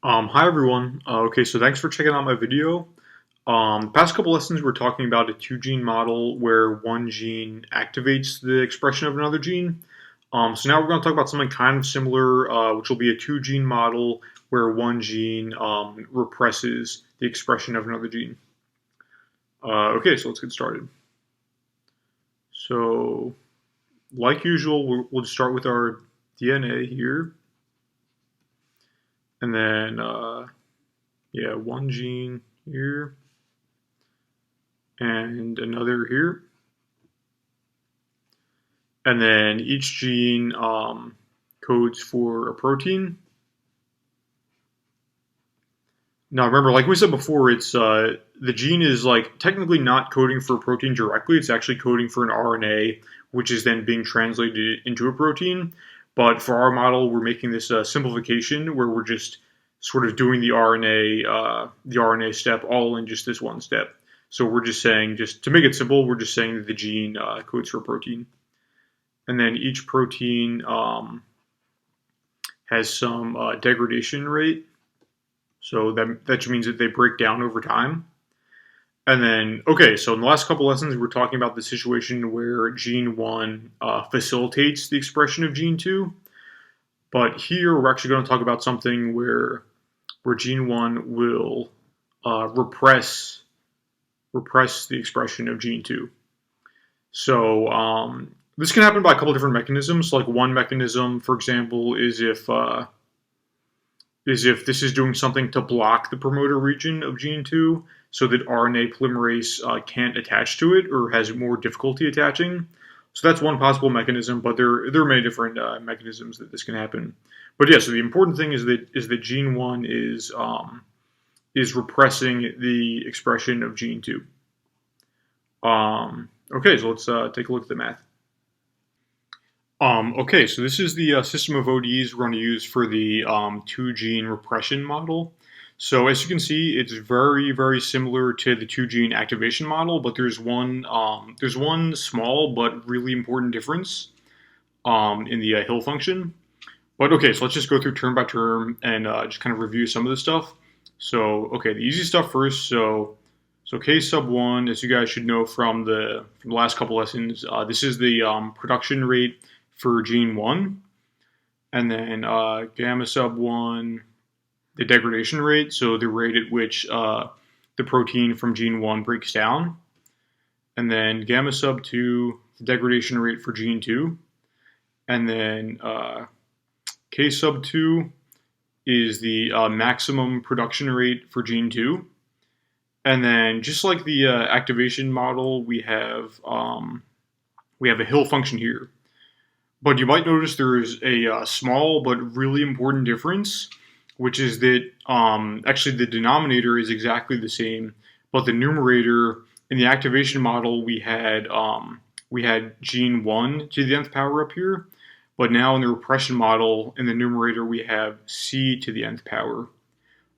Hi everyone. Okay, so thanks for checking out my video. The past couple lessons we're talking about a two-gene model where one gene activates the expression of another gene. So now we're going to talk about something kind of similar, which will be a two-gene model where one gene represses the expression of another gene. Okay, so let's get started. So, like usual, we'll just start with our DNA here, and then one gene here and another here. And then each gene codes for a protein. Now remember, like we said before, it's the gene is like technically not coding for a protein directly. It's actually coding for an RNA, which is then being translated into a protein. But for our model, we're making this simplification where we're just sort of doing the RNA step all in just this one step. So we're just saying, just to make it simple, we're just saying that the gene codes for a protein. And then each protein has some degradation rate. So that means that they break down over time. And then, okay, so in the last couple lessons, we're talking about the situation where gene 1 facilitates the expression of gene 2. But here we're actually going to talk about something where gene 1 will repress the expression of gene 2. So this can happen by a couple different mechanisms. Like one mechanism, for example, is if this is doing something to block the promoter region of gene 2 so that RNA polymerase can't attach to it or has more difficulty attaching. So that's one possible mechanism, but there are many different mechanisms that this can happen. But yeah, so the important thing is that gene 1 is repressing the expression of gene 2. Okay, so let's take a look at the math. Okay, so this is the system of ODEs we're going to use for the two-gene repression model. So as you can see, it's very, very similar to the two-gene activation model, but there's one small but really important difference in the Hill function. But okay, so let's just go through term by term and just kind of review some of the stuff. So okay, the easy stuff first. So K sub 1, as you guys should know from the last couple lessons, this is the production rate for gene 1, and then gamma sub 1, the degradation rate, so the rate at which the protein from gene 1 breaks down, and then gamma sub 2, the degradation rate for gene 2, and then K sub 2 is the maximum production rate for gene 2. And then, just like the activation model, we have a Hill function here. But you might notice there is a small but really important difference, which is that actually the denominator is exactly the same, but the numerator in the activation model we had gene 1 to the nth power up here, but now in the repression model in the numerator we have c to the nth power.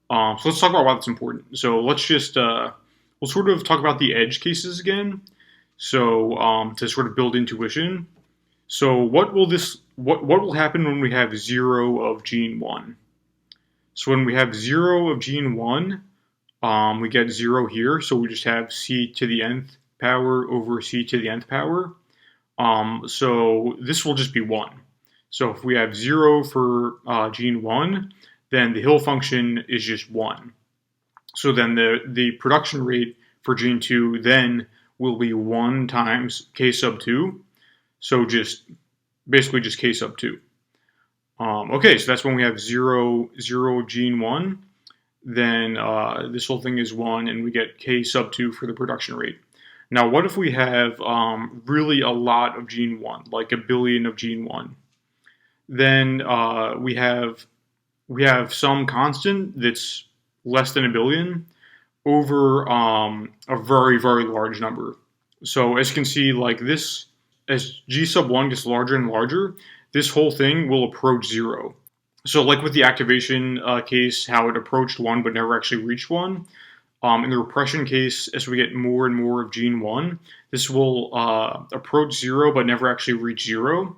So let's talk about why that's important. So let's just we'll sort of talk about the edge cases again. So to sort of build intuition. So what will happen when we have 0 of gene 1? So when we have 0 of gene 1, we get 0 here. So we just have c to the nth power over c to the nth power. So this will just be 1. So if we have 0 for gene 1, then the Hill function is just 1. So then the production rate for gene 2 then will be 1 times k sub 2. So basically just k sub 2. Okay, so that's when we have 0 of gene 1. Then this whole thing is 1, and we get k sub 2 for the production rate. Now, what if we have really a lot of gene 1, like a billion of gene 1? Then we have some constant that's less than a billion over a very, very large number. So as you can see, like this, as g sub 1 gets larger and larger, this whole thing will approach 0. So like with the activation case, how it approached 1 but never actually reached 1, in the repression case, as we get more and more of gene 1, this will approach 0 but never actually reach 0.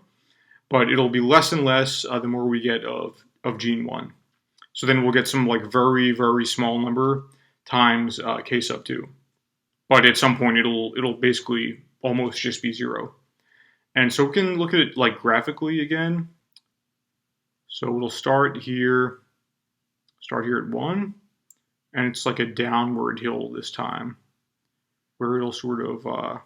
But it'll be less and less the more we get of gene 1. So then we'll get some like very, very small number times k sub 2. But at some point it'll basically almost just be 0. And so we can look at it like graphically again. So it'll start here at 1, and it's like a downward hill this time, where it'll sort of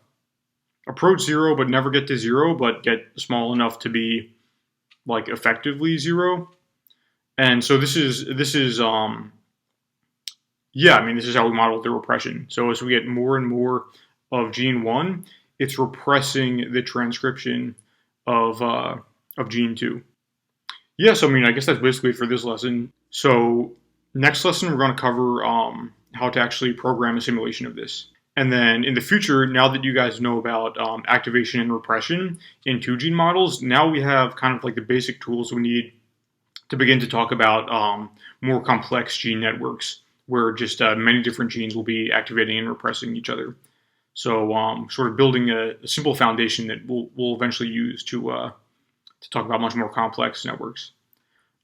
approach 0 but never get to 0, but get small enough to be like effectively 0. And so this is yeah, I mean, this is how we model the repression. So as we get more and more of gene 1, it's repressing the transcription of gene 2. Yeah, so I mean, I guess that's basically it for this lesson. So next lesson, we're going to cover how to actually program a simulation of this. And then in the future, now that you guys know about activation and repression in 2-gene models, now we have kind of like the basic tools we need to begin to talk about more complex gene networks, where just many different genes will be activating and repressing each other. So sort of building a simple foundation that we'll eventually use to talk about much more complex networks.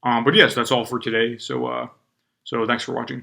But yes, that's all for today. So thanks for watching.